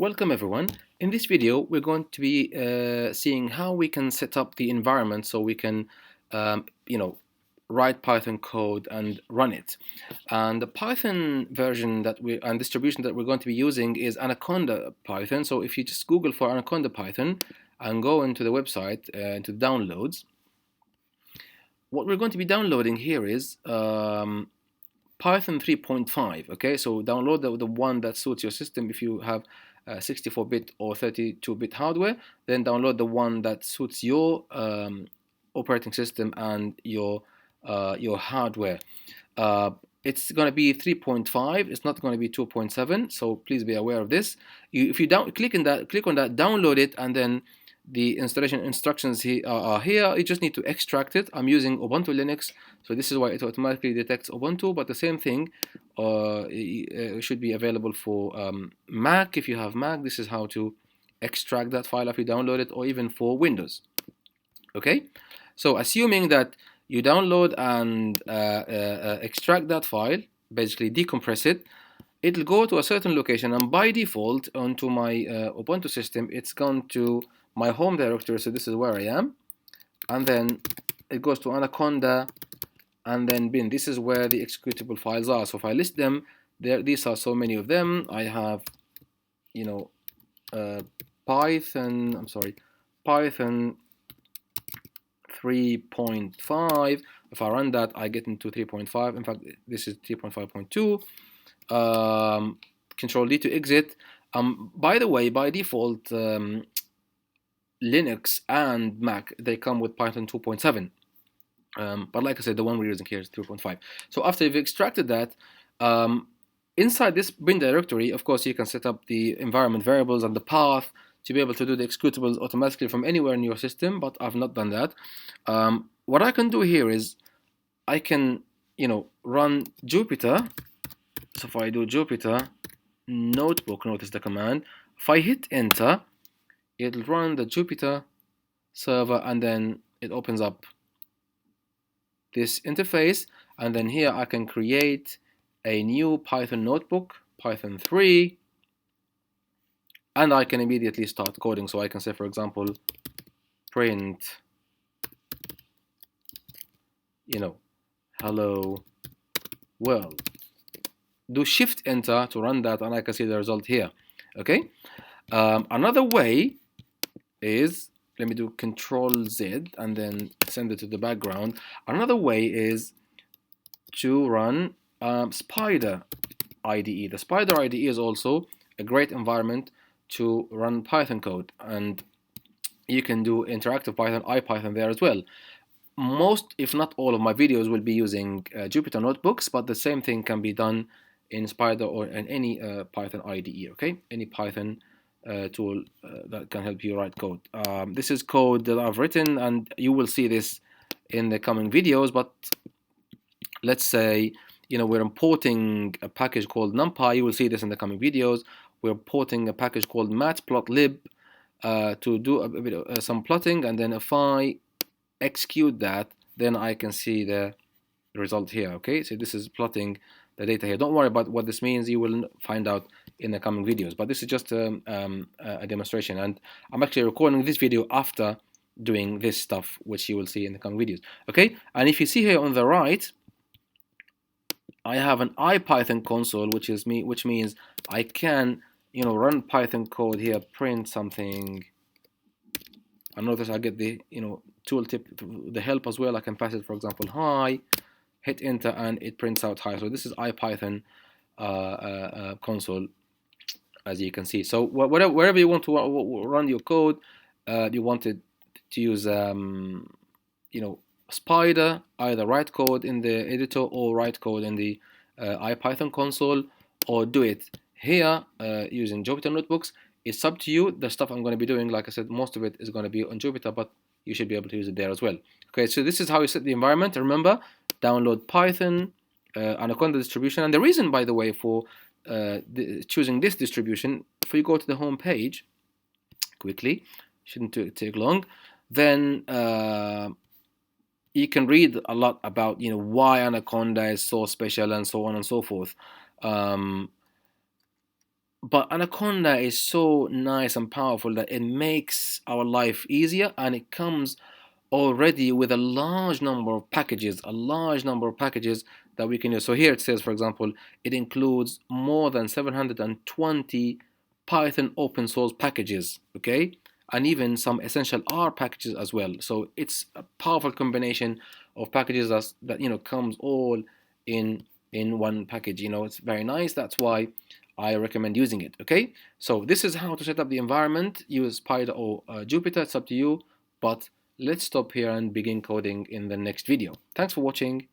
Welcome everyone. In this video, we're going to be seeing how we can set up the environment so we can, um, you know, write Python code and run it. And the Python version and distribution that we're going to be using is Anaconda Python. So if you just Google for Anaconda Python and go into the website, into downloads, what we're going to be downloading here is Python 3.5. Okay, so download the one that suits your system. If you have 64-bit or 32-bit hardware, then download the one that suits your operating system and your hardware. It's going to be 3.5. It's not going to be 2.7. So please be aware of this. If you click on that, download it, and then the installation instructions are here. You just need to extract it. I'm using Ubuntu Linux, so this is why it automatically detects Ubuntu, but the same thing should be available for Mac. If you have Mac, this is how to extract that file if you download it, or even for Windows. Okay, so assuming that you download and extract that file, basically decompress it, it'll go to a certain location, and by default onto my Ubuntu system, it's gone to my home directory. So this is where I am, and then it goes to Anaconda and then bin. This is where the executable files are. So if I list them, these are so many of them. I have, Python 3.5. If I run that, I get into 3.5. In fact, this is 3.5.2. Control D to exit. By the way, by default, Linux and Mac, they come with Python 2.7. But like I said, the one we're using here is 3.5. So after you've extracted that, inside this bin directory, of course, you can set up the environment variables and the path to be able to do the executables automatically from anywhere in your system, but I've not done that. What I can do here is I can, run Jupyter. So if I do Jupyter Notebook, notice the command. If I hit enter, it'll run the Jupyter server, and then it opens up this interface, and then here I can create a new Python notebook, Python 3, and I can immediately start coding. So I can say, for example, print, hello world. Do shift enter to run that, and I can see the result here. Okay. Another way is, let me do Control Z and then send it to the background. Another way is to run Spyder IDE. The Spyder IDE is also a great environment to run Python code, and you can do interactive Python, IPython there as well. Most, if not all, of my videos will be using Jupyter Notebooks, but the same thing can be done in Spyder or in any Python IDE. Okay, any Python tool that can help you write code. This is code that I've written, and you will see this in the coming videos. But let's say we're importing a package called NumPy. You will see this in the coming videos. We're importing a package called matplotlib to do a bit of some plotting, and then if I execute that, then I can see the result here. Okay, so this is plotting the data here. Don't worry about what this means. You will find out in the coming videos. But this is just a demonstration, and I'm actually recording this video after doing this stuff, which you will see in the coming videos. Okay, and if you see here on the right, I have an IPython console, which means I can run Python code here, print something. I notice I get the tooltip, the help as well. I can pass it, for example, hi, hit enter, and it prints out hi. So this is IPython console, as you can see. So wherever you want to run your code, you wanted to use Spyder, either write code in the editor or write code in the IPython console, or do it here using Jupyter Notebooks. It's up to you. The stuff I'm going to be doing, like I said, most of it is going to be on Jupyter, but you should be able to use it there as well. Okay, so this is how you set the environment. Remember, download Python, Anaconda distribution. And the reason, by the way, for choosing this distribution, if you go to the home page quickly, shouldn't take long, then you can read a lot about why Anaconda is so special and so on and so forth. But Anaconda is so nice and powerful that it makes our life easier, and it comes already with a large number of packages that we can use. So here it says, for example, it includes more than 720 Python open source packages, okay, and even some essential R packages as well. So it's a powerful combination of packages that comes all in one package. It's very nice. That's why I recommend using it. Okay, so this is how to set up the environment. Use Spyder or Jupyter. It's up to you, but let's stop here and begin coding in the next video. Thanks for watching.